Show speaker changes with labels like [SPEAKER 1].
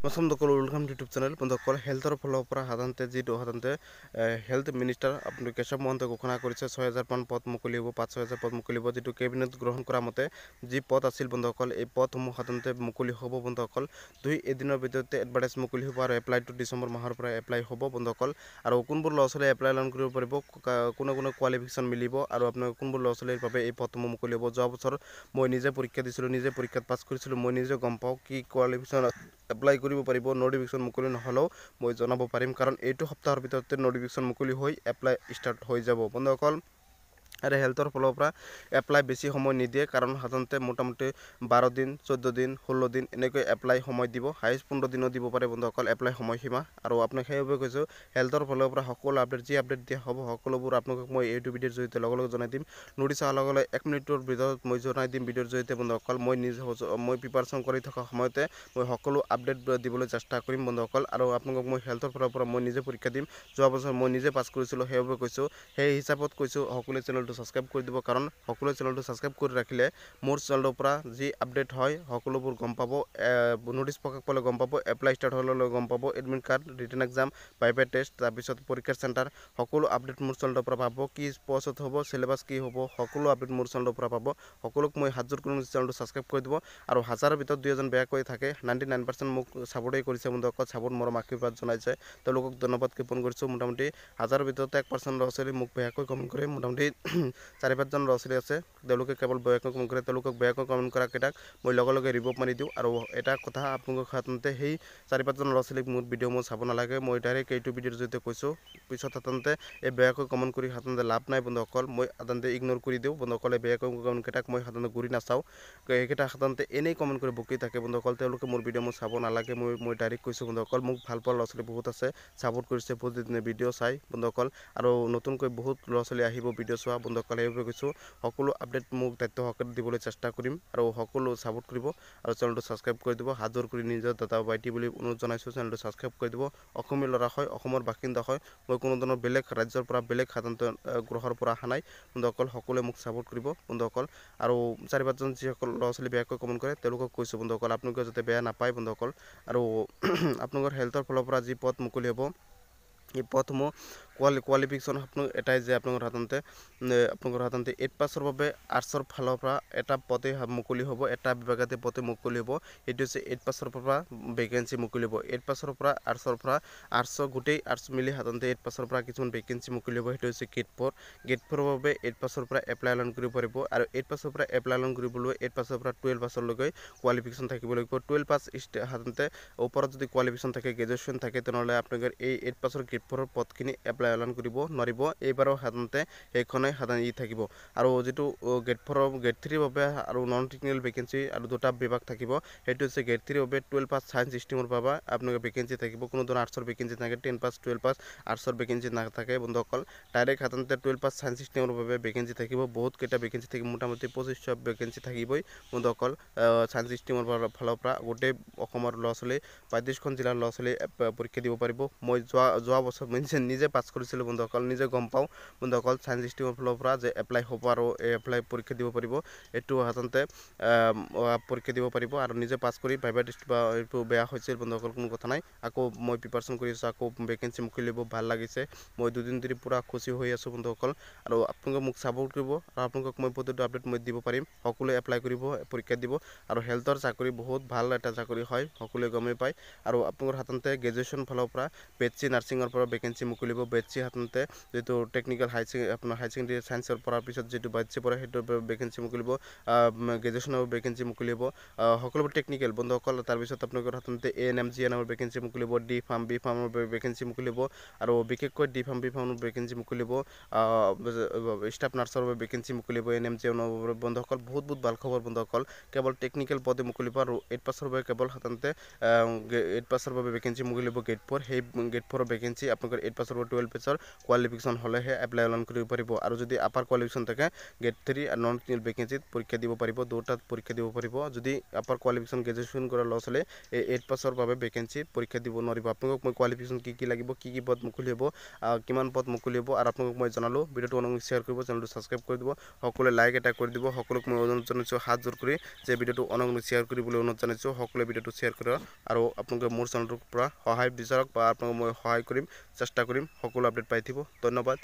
[SPEAKER 1] Masam dokol welcome to YouTube channel bondokol healthor follow পৰা সাধাৰণতে যেটো সাধাৰণতে হেলথ মিনিষ্টাৰ আপুনি কেশৱ মহন্ত ঘোষণা কৰিছে 6000 মান পদ মুকলি হ'ব 5000 পদ মুকলি হ'ব যেটো কেবিনেট গ্ৰহণ কৰা মতে যি পদ আছিল বন্ধকল এই পদসমূহ সাধাৰণতে মুকলি হ'ব বন্ধকল দুই এদিনৰ ভিতৰতে এডভাৰটাইজ মুকলি হ'ব আৰু এপ্লাই টু ডিসেম্বৰ মাহৰ পৰা এপ্লাই হ'ব বন্ধকল আৰু কোনবোৰ লছলে এপ্লাই লান কৰিব পাৰিব কোন কোৱালিফিকেশন মিলিব আৰু আপোনাৰ কোনবোৰ লছলেৰ বাবে এই পদসমূহ মুকলি হ'ব যোৱা বছৰ মই নিজে পৰীক্ষা দিছিলো নিজে পৰীক্ষাত পাছ কৰিছিলো মই নিজে গম পাও কি কোৱালিফিকেশন এপ্লাই কৰিব পাৰিব নোটিফিকেশন মুকলি নহলেও মই জনাব পাৰিম কাৰণ এইটো সপ্তাহৰ ভিতৰতে নোটিফিকেশন মুকলি হৈ এপ্লাই ষ্টাৰ্ট হৈ যাব বন্ধুসকল আৰু হেলথৰ ফলৰ পৰা এপ্লাই বেছি সময় নিদিয়ে কাৰণ সাধাৰণতে মোটামুটি 12 দিন 14 দিন 16 দিন এনেকৈ এপ্লাই সময় দিব হাইছ 15 দিনো দিব পাৰে বন্ধুসকল এপ্লাই সময়সীমা আৰু আপোনাক সেইভাবে কৈছো হেলথৰ ফলৰ পৰা সকলো আপডেট যি আপডেট দিয়া হ'ব সকলোবোৰ আপোনাক মই এইটো ভিডিওৰ জৰিয়তে লগে লগে জনাই দিম নোটিছ আলাগ 1 মিনিটৰ ভিতৰত মই জনাই দিম ভিডিওৰ জৰিয়তে বন্ধুসকল মই প্ৰিপাৰেচন কৰি থকা সময়তে মই সকলো আপডেট দিবলৈ চেষ্টা কৰিম বন্ধুসকল আৰু আপোনাক মই হেলথৰ ফলৰ পৰা মই নিজে পৰীক্ষা দিম যোৱা বছৰ মই নিজে পাছ কৰিছিলো সেইভাবে কৈছো সেই হিচাপত কৈছো সকলো চেনেলটো সাবস্ক্ৰাইব কৰি দিব কাৰণ সকলো চেনেলটো সাবস্ক্ৰাইব কৰি ৰাখিলে মোৰ চেনেলৰ পৰা যি আপডেট হয় সকলোবোৰ গম পাব নোটিছ প্ৰকাশ পালে গম পাব এপ্লাই ষ্টাৰ্ট হ'লে গম পাব admit card written exam private test তাৰ পিছত পৰীক্ষাৰ চেণ্টাৰ সকলো আপডেট মোৰ চেনেলৰ পৰা পাব কি পোষ্ট হ'ব সিলেবাস কি হ'ব সকলো আপডেট মোৰ চেনেলৰ পৰা পাব সকলোক মই হাজাৰ কৰি চেনেলটো সাবস্ক্ৰাইব কৰি দিব আৰু হাজাৰৰ ভিতৰত 2জন বেয়া কৰি থাকে 99% মোক সাপোৰ্টই কৰিছে বন্ধুসকল সাপোৰ্ট মোৰ আশীৰ্বাদ জনাইছে তেওঁলোকক ধন্যবাদ জ্ঞাপন কৰিছো মোটামুটি হাজাৰৰ ভিতৰত 1% লছলি মোক বেয়াকৈ কমেন্ট কৰে মোটামুটি 4-5 জন লছলি আছে তেওঁলোকে কেৱল বেয়াকৈ কমেন্ট কৰে তেওঁলোকক বেয়াকৈ কমেন্ট কৰা কেটাক মই লগে লগে ৰিমুভ মাৰি দিও আৰু এটা কথা আপোনালোকৰ খাতন্তে সেই 4-5 জন লছলিক মোৰ ভিডিও মই চাব নালাগে মই ডাইৰেক্ট এইটো ভিডিওৰ জৰিয়তে কৈছো পিছত খাতন্তে এই বেয়াকৈ কমেন্ট কৰি খাতন্তে লাভ নাই বন্ধুসকল মই খাতন্তে ইগনোৰ কৰি দিও বন্ধুসকলে বেয়াকৈ কমেন্ট কেটাক মই খাতন্তে গুৰি নাচাও এইকেটা খাতন্তে এনেই কমেন্ট কৰি বকি থাকে বন্ধুসকল তেওঁলোকে মোৰ ভিডিও মই চাব নালাগে মই ডাইৰেক্ট কৈছো বন্ধুসকল মোক ভাল পোৱা লছলি বহুত আছে সাপোৰ্ট কৰিছে প্ৰতিদিনে ভিডিও চাই বন্ধুসকল আৰু নতুনকৈ বহুত লছলি আহিব ভিডিও চোৱা বন্ধুসকল এইভাবে কৈছো সকলো আপডেট মোক দায়িত্ব হকত দিবলৈ চেষ্টা কৰিম আৰু সকলো সাপোৰ্ট কৰিব আৰু চেনেলটো সাবস্ক্ৰাইব কৰি দিব হাজাৰ কৰি নিজৰ দাদা বাইটি বুলি অনুৰোধ জনাইছো চেনেলটো সাবস্ক্ৰাইব কৰি দিব অসমীয়া লৰা হয় অসমৰ বাসিন্দা হয় মই কোনো ধৰণৰ বেলেগ ৰাজ্যৰ পৰা বেলেগ সাধাৰণ গ্ৰহৰ পৰা আহা নাই বন্ধুসকল সকলোৱে মোক সাপোৰ্ট কৰিব বন্ধুসকল আৰু 4-5 জন যিসকল লছলি বেয়াকৈ কমেন্ট কৰে তেওঁলোকক কৈছো বন্ধুসকল আপোনালোকে যাতে বেয়া নাপায় বন্ধুসকল আৰু আপোনালোকৰ হেলথৰ ফলৰ পৰা যি পদ মুকলি হ'ব এই পদসমূহ কোৱালিফিকেশন আপোনাক এটাই যে আপোনালোকৰ হাতন্তে 8 পাছৰ বাবে আৰ্টছৰ ফালৰ পৰা এটা পদে মুকলি হ'ব এটা বিভাগতে পদে মুকলি হ'ব এটো হৈছে 8 পাছৰ পৰা ভেকেন্সি মুকলি হ'ব 8 পাছৰ পৰা আৰ্টছৰ গোটেই আৰ্টছ মিলি হাতন্তে 8 পাছৰ পৰা কিছুমান ভেকেন্সি মুকলি হ'ব এটো হৈছে গেট 4 বাবে 8 পাছৰ পৰা এপ্লাই লান কৰিব পাৰিব আৰু 8 পাছৰ পৰা এপ্লাই লান কৰিবলৈ 8 পাছৰ পৰা 12 পাছৰ লৈকে কোৱালিফিকেশন থাকিব লাগিব 12 পাছ হাতন্তে ওপৰত যদি কোৱালিফিকেশন থাকে গ্ৰেজুৱেচন থাকে তেনেহলে আপোনালোকৰ এই 8 পাছৰ গেট 4 ৰ পদখিনি এপ্লাই লান কৰিব নোৱাৰিব এইবাৰৰ হাতন্তে এইখনে হাতন থাকিব আৰু যেটো গেট 3 বাবে আৰু নন টেকনিক্যাল ভেকেন্সি আৰু দুটা বিভাগ থাকিব হেতু হৈছে গেট 3 বাবে 12 পাছ সায়েন্স স্ট্ৰীমৰ পাবা আপোনালোকৰ ভেকেন্সি থাকিব কোনো ধৰণৰ আৰ্টছৰ ভেকেন্সি থাকে 10 পাছ 12 পাছ আৰ্টছৰ ভেকেন্সি নাথাকে বন্ধুসকল ডাইৰেক্ট হাতন্তে 12 পাছ সায়েন্স স্ট্ৰীমৰ বাবে ভেকেন্সি থাকিব বহুত কেটা ভেকেন্সি থাকিব মোটামুটি 2500 ভেকেন্সি থাকিবই বন্ধুসকল সায়েন্স স্ট্ৰীমৰ ফালৰ পৰা গোটেই অসমৰ লছলি 35খন জিলাৰ লছলি পৰীক্ষা দিব পাৰিব মই যোৱা বছৰ নিজে পাছ কৰিছিলো বন্ধুসকল নিজে গম পাও বন্ধুসকল সায়েন্স স্ট্ৰীমৰ ফালৰ পৰা যে এপ্লাই হ'ব আৰু এপ্লাই পৰীক্ষা দিব পাৰিব এটো হাতন্তে পৰীক্ষা দিব পাৰিব আৰু নিজে পাছ কৰি প্ৰাইভেট টেষ্ট বা এটো বেয়া হৈছিল বন্ধুসকল কোনো কথা নাই আকৌ মই প্ৰিপাৰেচন কৰি আছো আকৌ ভেকেন্সি মুকলিব ভাল লাগিছে মই দুদিন ধৰি পুৰা খুশি হৈ আছো বন্ধুসকল আৰু আপোনালোকে মোক সাপোৰ্ট কৰিব আৰু আপোনালোকক মই প্ৰতিটো আপডেট মই দিব পাৰিম সকলোৱে এপ্লাই কৰিব পৰীক্ষা দিব আৰু হেলথৰ চাকৰি বহুত ভাল এটা চাকৰি হয় সকলোৱে গমে পায় আৰু আপোনালোকৰ হাতন্তে গ্ৰেজুৱেচন ফালৰ পৰা বেচি নাৰ্সিংৰ পৰা ভেকেন্সি মুকলিব বেচি হাতন্তে যেটো টেকনিক্যাল হাই সেকেন্ডাৰী সায়েন্সৰ পৰা পিছত যেটো বাচ্চা পৰা হেটো ভেকেন্সি মুকলিব গ্ৰেজুৱেচনৰ ভেকেন্সি মুকলিব সকলোবোৰ টেকনিক্যাল বন্ধুসকল তাৰ পিছত আপোনালোকৰ হাতন্তে এএনএম জিএনএমৰ ভেকেন্সি মুকলিব ডি ফাৰ্মৰ ভেকেন্সি মুকলিব আৰু বিশেষকৈ ডি ফাৰ্মৰ ভেকেন্সি মুকলিব ষ্টাফ নাৰ্সৰ ভেকেন্সি মুকলিব এএনএম জিএনএমৰ বন্ধুসকল বহুত ভাল খবৰ বন্ধুসকল কেৱল টেকনিক্যাল পদে মুকলিব আৰু 8 পাছৰ বাবে কেৱল হাতন্তে 8 পাছৰ বাবে ভেকেন্সি মুকলিব গেট 4 সেই গেট 4 ভেকেন্সি আপোনালোকৰ 8 পাছৰ 12 পেছৰ কোৱালিফিকেশ্যন হ'লেহে এপ্লাই অনলাইন কৰিব পাৰিব আৰু যদি আপাৰ কোৱালিফিকেশ্যন থাকে গ্ৰেড 3 আৰু নন টেকনিকেল ভেকেঞ্চিত পৰীক্ষা দিব পাৰিব দুটাত পৰীক্ষা দিব পাৰিব যদি আপাৰ কোৱালিফিকেশ্যন গ্ৰেজুৱেশ্যন কৰা ল'ৰা ছোৱালী এই 8 পাছৰ বাবে ভেকেঞ্চি পৰীক্ষা দিব নোৱাৰিব আপোনালোকক মই কোৱালিফিকেশ্যন কি লাগিব কি পদ মুকলি হ'ব কিমান পদ মুকলি হ'ব আৰু আপোনালোকক মই জনালোঁ ভিডিঅ'টো অনুগ্ৰহ শ্বেয়াৰ কৰিব চেনেলটো ছাবস্ক্ৰাইব কৰি দিব সকলোৱে লাইক এটা কৰি দিব সকলোক মই অনুৰোধ জনাইছোঁ হাত জোৰ কৰি যে ভিডিঅ'টো অনুগ্ৰহ শ্বেয়াৰ কৰিবলৈ অনুৰোধ জনাইছোঁ সকলোৱে ভিডিঅ'টো শ্বেয়াৰ কৰক আৰু আপোনালোকে মোৰ চেনেলটোৰ পৰা সহায় বিচাৰক বা আপোনালোকক মই সহায় কৰিম চেষ্টা কৰিম সকলো আপডেট পাই থাকিব ধন্যবাদ।